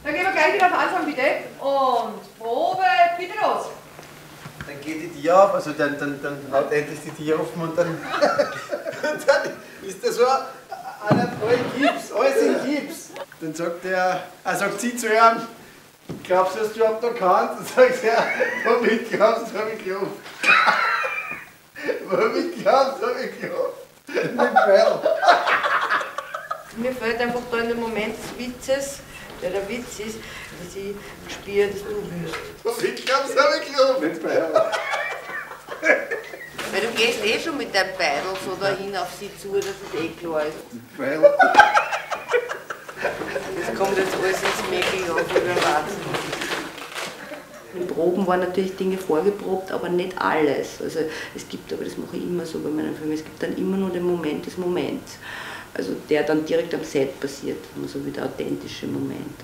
Dann gehen wir gleich wieder auf Anfang, bitte. Und Probe, bitte los. Dann geht die Tür auf, also dann haut endlich die Tür offen und dann, und dann ist da so einer voll Gips, alles in Gips. Dann sagt sie zu ihm, glaubst du, dass du überhaupt noch kannst? Und sagt er, womit glaubst du, hab ich geglaubt? Womit glaubst du, hab ich geglaubt? Mit Pfeil. Mir fällt einfach da in dem Moment des Witzes, der Witz ist, dass ich spüre, dass du willst. Womit glaubst du, hab ich geglaubt? Mit Pfeil. Weil du gehst eh schon mit deinem Beidel so dahin auf sie zu, dass es eh klar ist. Pfeil. Das kommt jetzt alles ins Mäkel auf, wie wir warten. In Proben waren natürlich Dinge vorgeprobt, aber nicht alles. Also es gibt, aber das mache ich immer so bei meinen Filmen, es gibt dann immer nur den Moment des Moments. Also der dann direkt am Set passiert, so wie der authentische Moment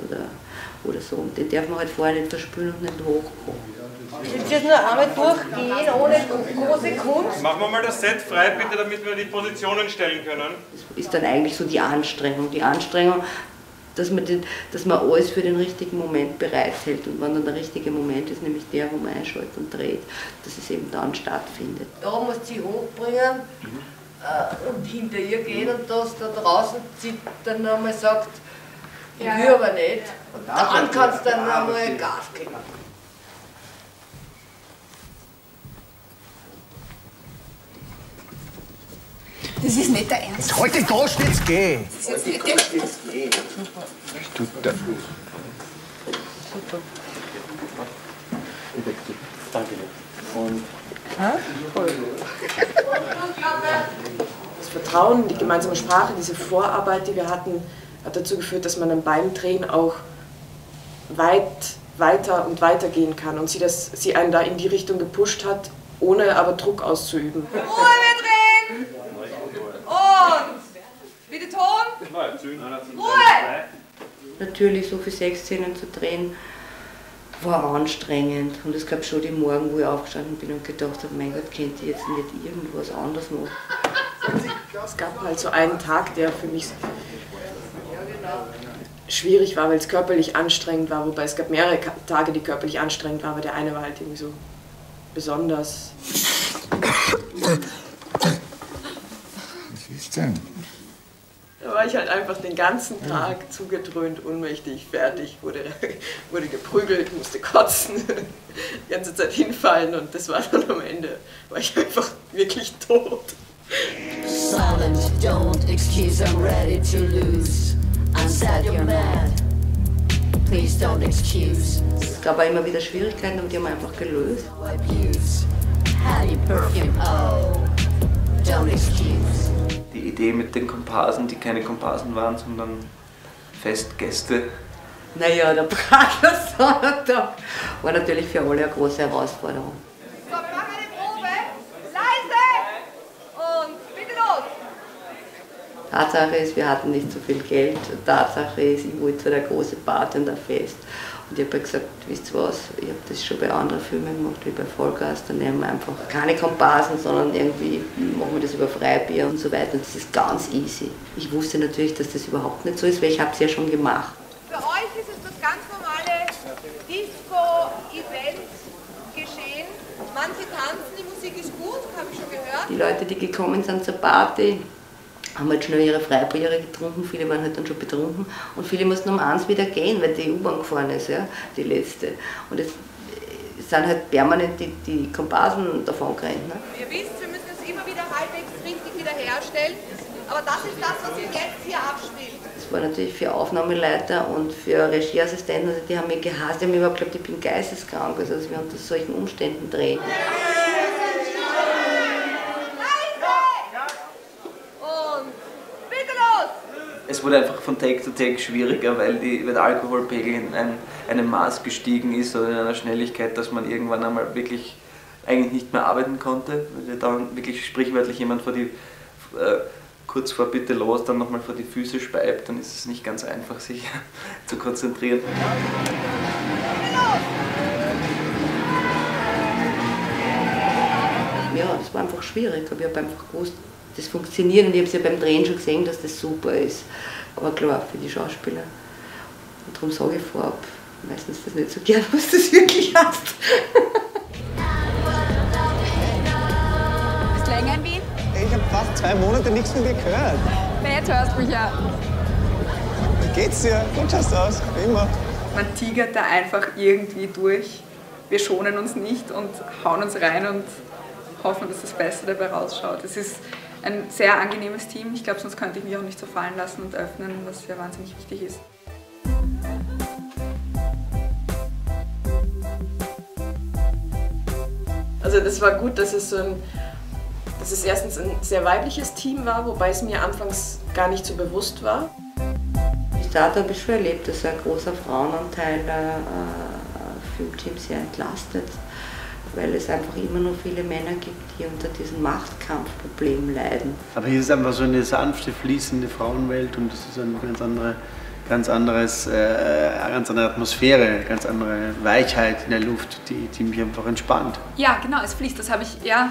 oder so. Und den darf man halt vorher nicht verspülen und nicht hochkommen. Willst du jetzt nur einmal durchgehen, ohne große Kunst? Machen wir mal das Set frei, bitte, damit wir die Positionen stellen können. Das ist dann eigentlich so die Anstrengung. Die Anstrengung, dass man alles für den richtigen Moment bereithält. Und wenn dann der richtige Moment ist, nämlich der, wo man einschaltet und dreht, dass es eben dann stattfindet. Da muss sie hochbringen und hinter ihr gehen und das da draußen zieht, dann nochmal sagt, ich will aber nicht. Und dann kannst du dann nochmal Gas geben. Das ist nicht der Ernst. Heute da steht's, geh! Das ist jetzt nicht der Ernst. Super. Danke. Und das Vertrauen in die gemeinsame Sprache, diese Vorarbeit, die wir hatten, hat dazu geführt, dass man dann beim Drehen auch weiter und weiter gehen kann und sie einen da in die Richtung gepusht hat, ohne aber Druck auszuüben. Ruhe, wir drehen! Und bitte Ton! Ruhe! Natürlich, so viele Sexszenen zu drehen, war anstrengend. Und es gab schon die Morgen, wo ich aufgestanden bin und gedacht habe, mein Gott, könnte ich jetzt nicht irgendwas anderes machen. Es gab halt so einen Tag, der für mich schwierig war, weil es körperlich anstrengend war. Wobei es gab mehrere Tage, die körperlich anstrengend waren, aber der eine war halt irgendwie so besonders. Was ist denn? Da war ich halt einfach den ganzen Tag zugedröhnt, ohnmächtig, fertig, wurde geprügelt, musste kotzen, die ganze Zeit hinfallen und das war dann am Ende, war ich einfach wirklich tot. Silent, don't excuse, I'm ready to lose. I'm sad you're mad, please don't excuse. Es gab auch immer wieder Schwierigkeiten, aber die haben wir einfach gelöst. Abuse, Hattie perfume, oh, don't excuse. Die Idee mit den Komparsen, die keine Komparsen waren, sondern Festgäste. Naja, der Pragersonntag war natürlich für alle eine große Herausforderung. So, wir machen eine Probe. Leise! Und bitte los! Tatsache ist, wir hatten nicht so viel Geld. Tatsache ist, ich wollte so der große Party und ein Fest. Und ich habe gesagt, wisst ihr was, ich habe das schon bei anderen Filmen gemacht, wie bei Vollgas, dann nehmen wir einfach keine Komparsen, sondern irgendwie machen wir das über Freibier und so weiter. Und das ist ganz easy. Ich wusste natürlich, dass das überhaupt nicht so ist, weil ich habe es ja schon gemacht. Für euch ist es das ganz normale Disco-Event geschehen. Manche tanzen, die Musik ist gut, habe ich schon gehört. Die Leute, die gekommen sind zur Party, haben halt schnell ihre Freibiere getrunken, viele waren halt dann schon betrunken und viele mussten um 1 wieder gehen, weil die U-Bahn gefahren ist, ja, die letzte. Und es sind halt permanent die Komparsen davon gerannt. Ne? Ihr wisst, wir müssen es immer wieder halbwegs richtig wiederherstellen, aber das ist das, was sich jetzt hier abspielt. Das war natürlich für Aufnahmeleiter und für Regieassistenten, also die haben mich gehasst, die haben mir überhaupt geglaubt, ich bin geisteskrank, also dass wir unter solchen Umständen drehen. Es wurde einfach von Take to Take schwieriger, weil der Alkoholpegel in einem Maß gestiegen ist oder in einer Schnelligkeit, dass man irgendwann einmal wirklich eigentlich nicht mehr arbeiten konnte, weil dann wirklich sprichwörtlich jemand kurz vor Bitte los, dann nochmal vor die Füße speibt, dann ist es nicht ganz einfach, sich zu konzentrieren. Ja, das war einfach schwierig, aber ich habe einfach gewusst, das funktioniert und ich habe es ja beim Drehen schon gesehen, dass das super ist. Aber klar, für die Schauspieler Und darum sage ich vorab meistens das nicht so gern, was das wirklich heißt. Bist du länger in Wien? Ich habe fast 2 Monate nichts von dir gehört. Na, jetzt hörst du mich ja. Wie geht's dir? Gut schaust du aus, wie immer. Man tigert da einfach irgendwie durch. Wir schonen uns nicht und hauen uns rein und hoffen, dass das Beste dabei rausschaut. Es ist ein sehr angenehmes Team. Ich glaube, sonst könnte ich mich auch nicht so fallen lassen und öffnen, was ja wahnsinnig wichtig ist. Also das war gut, dass es erstens ein sehr weibliches Team war, wobei es mir anfangs gar nicht so bewusst war. Bis dato habe ich schon erlebt, dass ein großer Frauenanteil Filmteam sehr entlastet, weil es einfach immer noch viele Männer gibt, die unter diesem Machtkampfproblem leiden. Aber hier ist einfach so eine sanfte, fließende Frauenwelt und es ist eine ganz andere Atmosphäre, eine ganz andere Weichheit in der Luft, die mich einfach entspannt. Ja, genau, es fließt. Das habe ich, ja,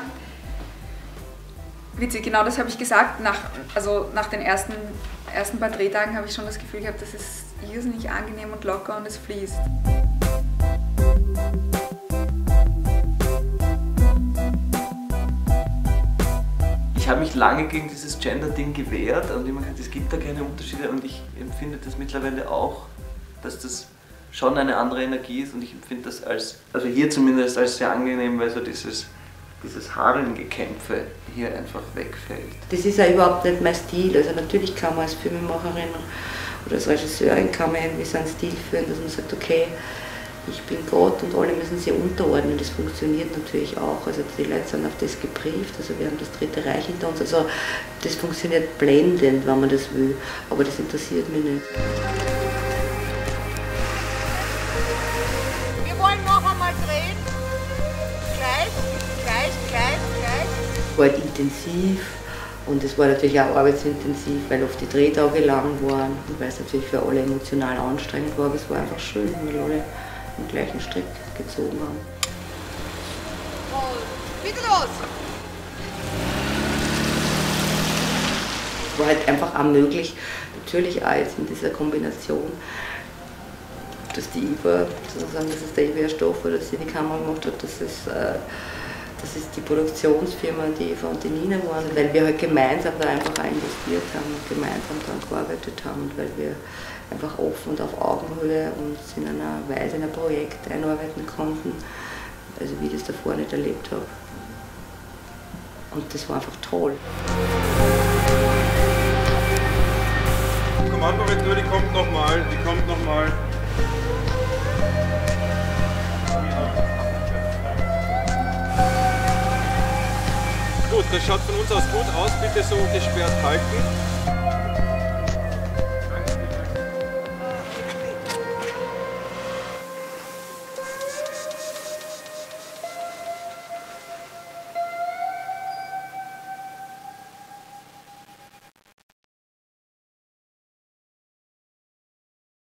witzig, genau das habe ich gesagt. Nach den ersten paar Drehtagen habe ich schon das Gefühl gehabt, das ist irrsinnig angenehm und locker und es fließt. Ich habe mich lange gegen dieses Gender-Ding gewehrt und immer gesagt, es gibt da keine Unterschiede und ich empfinde das mittlerweile auch, dass das schon eine andere Energie ist und ich empfinde das also hier zumindest als sehr angenehm, weil so dieses Harengekämpfe hier einfach wegfällt. Das ist ja überhaupt nicht mein Stil. Also natürlich kann man als Filmemacherin oder als Regisseurin kann man irgendwie so einen Stil führen, dass man sagt, okay, ich bin Gott und alle müssen sich unterordnen. Das funktioniert natürlich auch. Also die Leute sind auf das gebrieft, also wir haben das Dritte Reich hinter uns. Also das funktioniert blendend, wenn man das will. Aber das interessiert mich nicht. Wir wollen noch einmal drehen. Gleich. Es war halt intensiv und es war natürlich auch arbeitsintensiv, weil oft die Drehtage lang waren und weil es natürlich für alle emotional anstrengend war. Aber es war einfach schön, weil alle den gleichen Strick gezogen haben. Bitte los! Es war halt einfach auch möglich, natürlich auch jetzt in dieser Kombination, dass die Iva, sozusagen, dass es der Iva Stoff oder dass sie die Kamera gemacht hat, dass es die Produktionsfirma, die Eva und die Nina waren, weil wir halt gemeinsam da einfach auch investiert haben und gemeinsam daran gearbeitet haben und weil wir einfach offen und auf Augenhöhe uns in einer Weise in ein Projekt einarbeiten konnten, also wie ich das davor nicht erlebt habe. Und das war einfach toll. Kommandoretür, die kommt nochmal, Gut, das schaut von uns aus gut aus. Bitte so gesperrt halten.